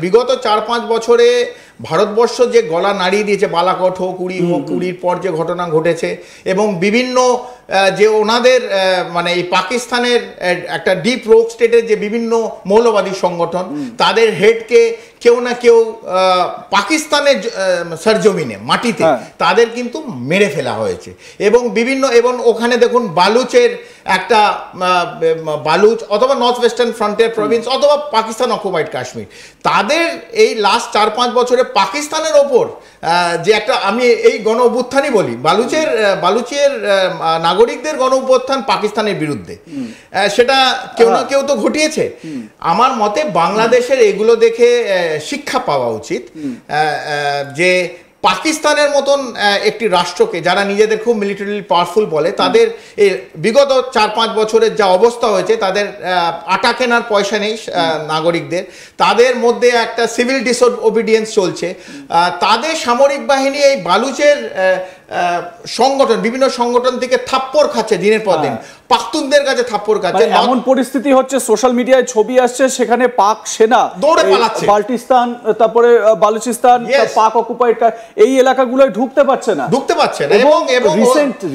বিগত 4-5 বছরে ভারতবর্ষ যে গলা নাড়িয়ে দিয়েছে, বালাকোট হোক, উড়ির পর যে ঘটনা ঘটেছে, এবং বিভিন্ন যে ওনাদের মানে এই পাকিস্তানের একটা ডিপ রোক স্টেটের যে বিভিন্ন মৌলবাদী সংগঠন, তাদের হেডকে কেউ না কেউ পাকিস্তানের সরজমিনে মাটিতে তাদের কিন্তু মেরে ফেলা হয়েছে। এবং এবং ওখানে দেখুন বালুচের একটা বালুচ অথবা নর্থ ওয়েস্টার্ন ফ্রন্টিয়ার প্রভিন্স অথবা পাকিস্তান অকুপাইড কাশ্মীর, তাদের এই লাস্ট 4-5 বছরে পাকিস্তানের ওপর যে একটা, আমি এই গণ অভ্যুত্থানই বলি, বালুচের নাগরিকদের গণ অভ্যুত্থান পাকিস্তানের বিরুদ্ধে, সেটা কেউ না কেউ তো ঘটিয়েছে। আমার মতে বাংলাদেশের এগুলো দেখে শিক্ষা পাওয়া উচিত যে পাকিস্তানের মতন একটি রাষ্ট্রকে, যারা নিজেদের খুব মিলিটারিলি পাওয়ারফুল বলে, তাদের বিগত 4-5 বছরের যা অবস্থা হয়েছে, তাদের আটা কেনার পয়সা নেই নাগরিকদের, তাদের মধ্যে একটা সিভিল ডিসওবিডিয়েন্স চলছে, তাদের সামরিক বাহিনী এই বালুচের সংগঠন, বিভিন্ন সংগঠন থেকে থাপ্পড় খাচ্ছে দিনের পর দিন, পাখতুনদের কাছে থাপ্পড় খাচ্ছে। এমন পরিস্থিতি হচ্ছে, সোশ্যাল মিডিয়ায় ছবি আসছে, সেখানে পাক সেনা দৌড়ে পালাচ্ছে, বাল্টিস্তান, তারপরে বালুচিস্তান, পাক অকুপাইড এই এলাকাগুলোয় ঢুকতে পারছে না। এবং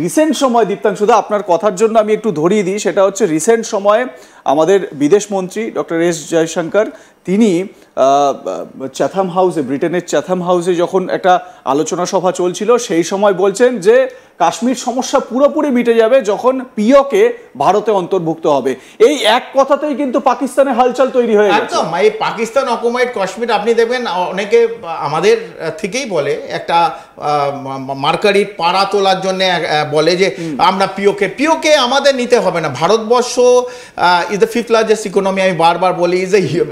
রিসেন্ট সময়, দীপ্তাংশুদা আপনার কথার জন্য আমি একটু ধরিয়ে দিই, সেটা হচ্ছে রিসেন্ট সময়ে আমাদের বিদেশ মন্ত্রী ডক্টর এস জয়শঙ্কর, তিনি চ্যাথাম হাউসে, ব্রিটেনের চ্যাথাম হাউসে যখন একটা আলোচনা সভা চলছিল, সেই সময় বলছেন যে কাশ্মীর সমস্যা পুরোপুরি মিটে যাবে যখন পিওকে ভারতে অন্তর্ভুক্ত হবে। এই এক কথাতেই কিন্তু পাকিস্তানের হালচাল তৈরি হয়ে গেছে। একদম, এই পাকিস্তান অকুপাইড কাশ্মীর আপনি দেখবেন অনেকে আমাদের থেকেই বলে, একটা মার্কারির পাড়া তোলার জন্য বলে যে আমরা পিওকে আমাদের নিতে হবে না। Bharatvarsha is the 5th largest economy, আমি বারবার বলি,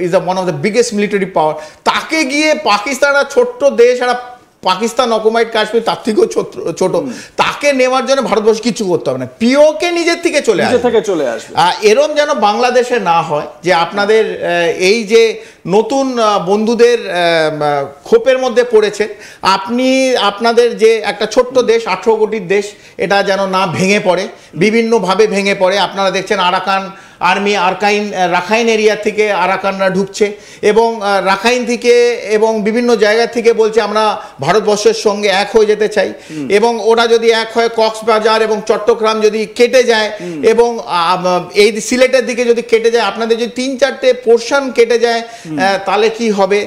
is one of the biggest military পাওয়ার। তাকে গিয়ে পাকিস্তান একটা ছোট্ট দেশ, একটা পাকিস্তান অকুপাইড কাশ্মীর তার থেকেও ছোট, তাকে নেওয়ার জন্য ভারতবর্ষ কিছু করতে হবে না, পিওকে নিজের থেকে চলে আসবে। এরম যেন বাংলাদেশে না হয় যে আপনাদের এই যে নতুন বন্ধুদের খোপের মধ্যে পড়েছেন, আপনাদের যে একটা ছোট্ট দেশ, 18 কোটির দেশ, এটা যেন না ভেঙে পড়ে, বিভিন্নভাবে ভেঙে পড়ে। আপনারা দেখছেন আরাকান আর্মি রাখাইন এরিয়া থেকে আরাকানরা ঢুকছে, এবং রাখাইন থেকে এবং বিভিন্ন জায়গা থেকে বলছে আমরা ভারতবর্ষের সঙ্গে এক হয়ে যেতে চাই, এবং ওরা যদি এক হয় কক্সবাজার এবং চট্টগ্রাম যদি কেটে যায়, এবং এই সিলেটের দিকে যদি কেটে যায়, আপনাদের যদি 3-4টে পোর্শন কেটে যায়, তাহলে কি হবে?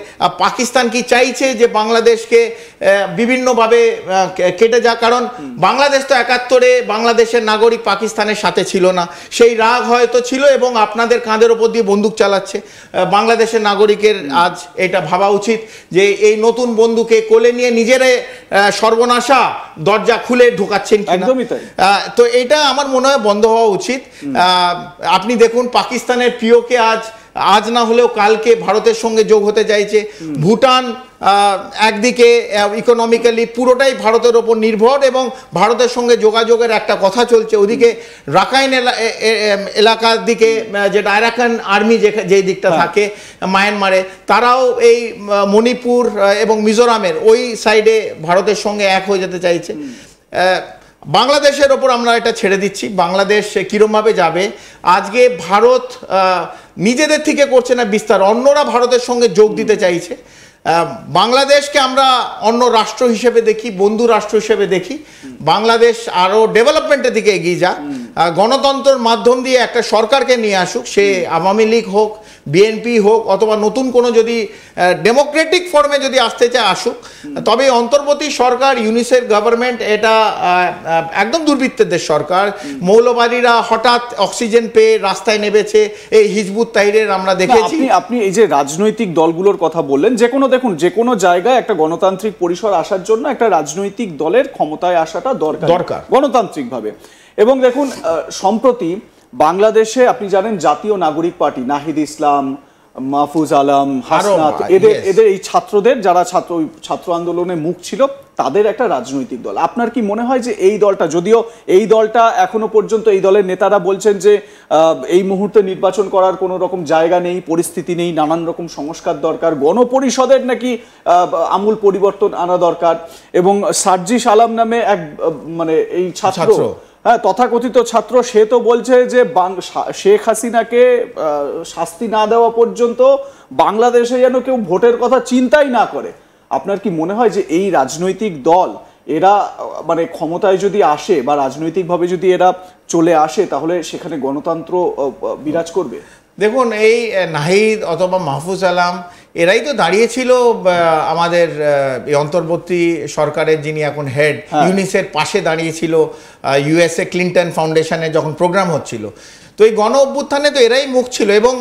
পাকিস্তান কি চাইছে যে বাংলাদেশকে বিভিন্নভাবে কেটে যাক? কারণ বাংলাদেশ তো 71-এ বাংলাদেশের নাগরিক পাকিস্তানের সাথে ছিল না, সেই রাগ হয়তো ছিল, এবং আপনাদের কাঁধের ওপর দিয়ে বন্দুক চালাচ্ছে। বাংলাদেশের নাগরিকের আজ এটা ভাবা উচিত যে এই নতুন বন্ধুকে কোলে নিয়ে নিজেরাই সর্বনাশা দরজা খুলে ঢোকাচ্ছেন কিনা। তো এটা আমার মনে হয় বন্ধ হওয়া উচিত। আপনি দেখুন পাকিস্তানের পিওকে আজ না হলেও কালকে ভারতের সঙ্গে যোগ হতে চাইছে। ভুটান একদিকে ইকোনমিক্যালি পুরোটাই ভারতের ওপর নির্ভর, এবং ভারতের সঙ্গে যোগাযোগের একটা কথা চলছে। ওদিকে রাখাইন এলাকার দিকে, যেটা আরাকান আর্মি যে দিকটা থাকে মায়ানমারে, তারাও এই মণিপুর এবং মিজোরামের ওই সাইডে ভারতের সঙ্গে এক হয়ে যেতে চাইছে। বাংলাদেশের ওপর আমরা এটা ছেড়ে দিচ্ছি, বাংলাদেশ কীরমভাবে যাবে। আজকে ভারত নিজেদের থেকে করছে না বিস্তার, অন্যরা ভারতের সঙ্গে যোগ দিতে চাইছে। বাংলাদেশকে আমরা অন্য রাষ্ট্র হিসেবে দেখি, বন্ধু রাষ্ট্র হিসেবে দেখি। বাংলাদেশ আরও ডেভেলপমেন্টের দিকে এগিয়ে যাক, গণতন্ত্রের মাধ্যম দিয়ে একটা সরকারকে নিয়ে আসুক, সে আওয়ামী লীগ হোক, বিএনপি হোক, অথবা নতুন কোনো যদি ডেমোক্রেটিক ফর্মে যদি আসতে চায় আসুক। তবে অন্তর্বর্তী সরকার, ইউনিসেফ গভর্নমেন্ট, এটা একদম দুর্বৃত্তদের সরকার। মৌলবাদীরা হঠাৎ অক্সিজেন পেয়ে রাস্তায় নেমেছে, এই হিজবুত তাহরির আমরা দেখেছি। আপনি এই যে রাজনৈতিক দলগুলোর কথা বললেন, দেখুন যে কোনো জায়গায় একটা গণতান্ত্রিক পরিসর আসার জন্য একটা রাজনৈতিক দলের ক্ষমতায় আসাটা দরকার গণতান্ত্রিকভাবে। এবং দেখুন সম্প্রতি বাংলাদেশে আপনি জানেন জাতীয় নাগরিক পার্টি, নাহিদ ইসলাম, মাহফুজ আলম, হাসনাত, এদের এই ছাত্রদের, যারা ছাত্র আন্দোলনে মুখ ছিল, তাদের একটা রাজনৈতিক দল। আপনার কি মনে হয় যে এই দলটা, যদিও এই দলটা এখনো পর্যন্ত, এই দলের নেতারা বলছেন যে এই মুহূর্তে নির্বাচন করার কোনো রকম জায়গা নেই, পরিস্থিতি নেই, নানান রকম সংস্কার দরকার, গণপরিষদের নাকি আমূল পরিবর্তন আনা দরকার, এবং সার্জিস আলম নামে এক মানে এই ছাত্র, হ্যাঁ তথাকথিত ছাত্র, সে তো বলছে যে শেখ হাসিনাকে শাস্তি না দেওয়া পর্যন্ত বাংলাদেশে যেন কেউ ভোটের কথা চিন্তাই না করে। আপনার কি মনে হয় যে এই রাজনৈতিক দল এরা মানে ক্ষমতায় যদি আসে বা রাজনৈতিকভাবে যদি এরা চলে আসে তাহলে সেখানে গণতন্ত্র বিরাজ করবে? দেখুন, এই নাহিদ অথবা মাহফুজ আলম এরাই তো দাঁড়িয়েছিল আমাদের অন্তর্বর্তী সরকারের যিনি এখন হেড, ইউনিসের পাশে দাঁড়িয়েছিল ইউএসএ ক্লিন্টন ফাউন্ডেশনে যখন প্রোগ্রাম হচ্ছিল। তো এই গণ অভ্যুত্থানে তো এরাই মুখ ছিল, এবং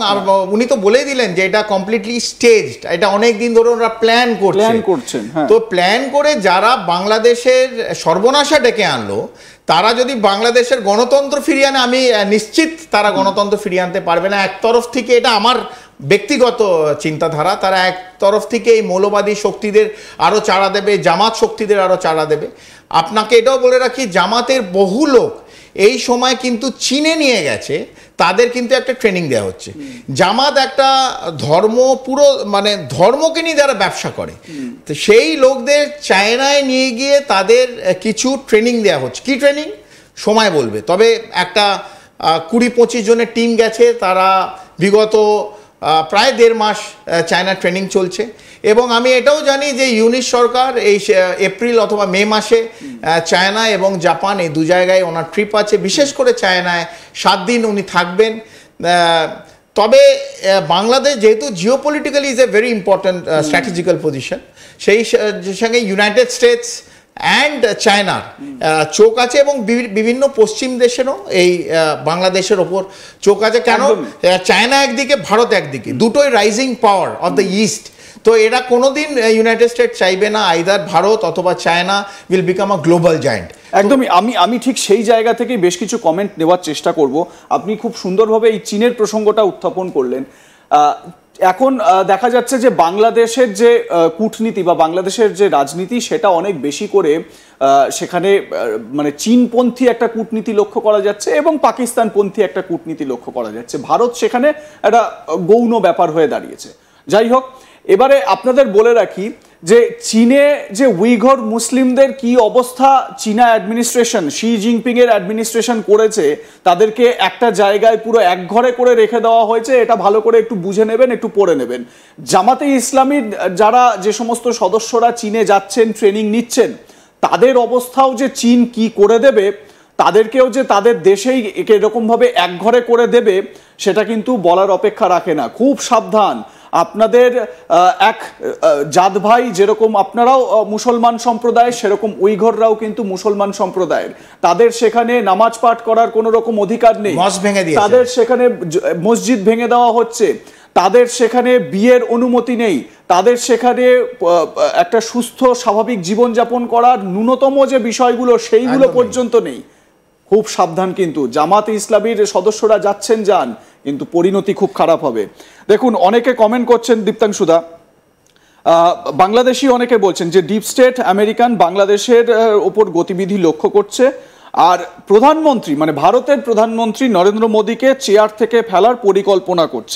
উনি তো বলেই দিলেন যে এটা কমপ্লিটলি স্টেজড, এটা অনেক দিন ধরে ওরা প্ল্যান করছেন। তো প্ল্যান করে যারা বাংলাদেশের সর্বনাশা ডেকে আনলো, তারা যদি বাংলাদেশের গণতন্ত্র ফিরিয়ে আনে, আমি নিশ্চিত তারা গণতন্ত্র ফিরিয়ে আনতে পারবে না। এক তরফ থেকে, এটা আমার ব্যক্তিগত চিন্তাধারা, তারা এক তরফ থেকে এই মৌলবাদী শক্তিদের আরও চাড়া দেবে, জামাত শক্তিদের আরও চাড়া দেবে। আপনাকে এটাও বলে রাখি, জামাতের বহু লোক এই সময় কিন্তু চীনে নিয়ে গেছে, তাদের কিন্তু একটা ট্রেনিং দেওয়া হচ্ছে। জামাত একটা পুরো মানে ধর্মকে নিয়ে যারা ব্যবসা করে, তো সেই লোকদের চায়নায় নিয়ে গিয়ে তাদের কিছু ট্রেনিং দেওয়া হচ্ছে। কি ট্রেনিং সময় বলবে, তবে একটা 20-25 জনের টিম গেছে, তারা বিগত প্রায় 1.5 মাস চায়না ট্রেনিং চলছে। এবং আমি এটাও জানি যে ইউনিশ সরকার এই এপ্রিল অথবা মে মাসে চায়না এবং জাপান এই দু জায়গায় ওনার ট্রিপ আছে। বিশেষ করে চায়নায় 7 দিন উনি থাকবেন। তবে বাংলাদেশ যেহেতু geopolitically is a very important strategical position, সেই সঙ্গে ইউনাইটেড স্টেটস অ্যান্ড চায়নার চোখ আছে, এবং বিভিন্ন পশ্চিম দেশেরও এই বাংলাদেশের ওপর চোখ আছে। কেন, চায়না একদিকে, ভারত একদিকে, দুটোই rising power of the east. তো এরা কোনোদিন ইউনাইটেড স্টেটস চাইবে না আইদার ভারত অথবা China will become a global giant. একদমই, আমি ঠিক সেই জায়গা থেকে বেশ কিছু কমেন্ট নেওয়ার চেষ্টা করব। আপনি খুব সুন্দরভাবে এই চীনের প্রসঙ্গটা উত্থাপন করলেন। এখন দেখা যাচ্ছে যে বাংলাদেশের যে কূটনীতি বা বাংলাদেশের যে রাজনীতি, সেটা অনেক বেশি করে সেখানে মানে চীনপন্থী একটা কূটনীতি লক্ষ্য করা যাচ্ছে এবং পাকিস্তানপন্থী একটা কূটনীতি লক্ষ্য করা যাচ্ছে। ভারত সেখানে একটা গৌণ ব্যাপার হয়ে দাঁড়িয়েছে। যাই হোক, এবারে আপনাদের বলে রাখি যে চীনে যে উইঘর মুসলিমদের কি অবস্থা চীনা অ্যাডমিনিস্ট্রেশন, শি জিনপিং এর অ্যাডমিনিস্ট্রেশন করেছে, তাদেরকে একটা জায়গায় পুরো একঘরে করে রেখে দেওয়া হয়েছে। এটা ভালো করে একটু বুঝে নেবেন, একটু পড়ে নেবেন। জামাতে ইসলামীর যারা যে সমস্ত সদস্যরা চীনে যাচ্ছেন, ট্রেনিং নিচ্ছেন, তাদের অবস্থাও যে চীন কি করে দেবে, তাদেরকেও যে তাদের দেশেই এরকমভাবে একঘরে করে দেবে, সেটা কিন্তু বলার অপেক্ষা রাখে না। খুব সাবধান। আপনাদের এক জাত ভাই যেরকম আপনারাও মুসলমান সম্প্রদায়, সেরকম উইঘররাও কিন্তু মুসলমান সম্প্রদায়ের। তাদের সেখানে নামাজ পাঠ করার কোনো রকম অধিকার নেই, তাদের সেখানে মসজিদ ভেঙে দেওয়া হচ্ছে, তাদের সেখানে বিয়ের অনুমতি নেই, তাদের সেখানে একটা সুস্থ স্বাভাবিক জীবনযাপন করার ন্যূনতম যে বিষয়গুলো সেইগুলো পর্যন্ত নেই। খুব সাবধান, কিন্তু জামাতে ইসলামীর সদস্যরা যাচ্ছেন, যান, কিন্তু পরিণতি খুব খারাপ হবে। দেখুন, অনেকে কমেন্ট করছেন, দীপ্তাংশুদা, বাংলাদেশি অনেকে বলছেন যে ডিপ স্টেট আমেরিকান বাংলাদেশের ওপর গতিবিধি লক্ষ্য করছে, আর প্রধানমন্ত্রী মানে ভারতের প্রধানমন্ত্রী নরেন্দ্র মোদীকে চেয়ার থেকে ফেলার পরিকল্পনা করছে।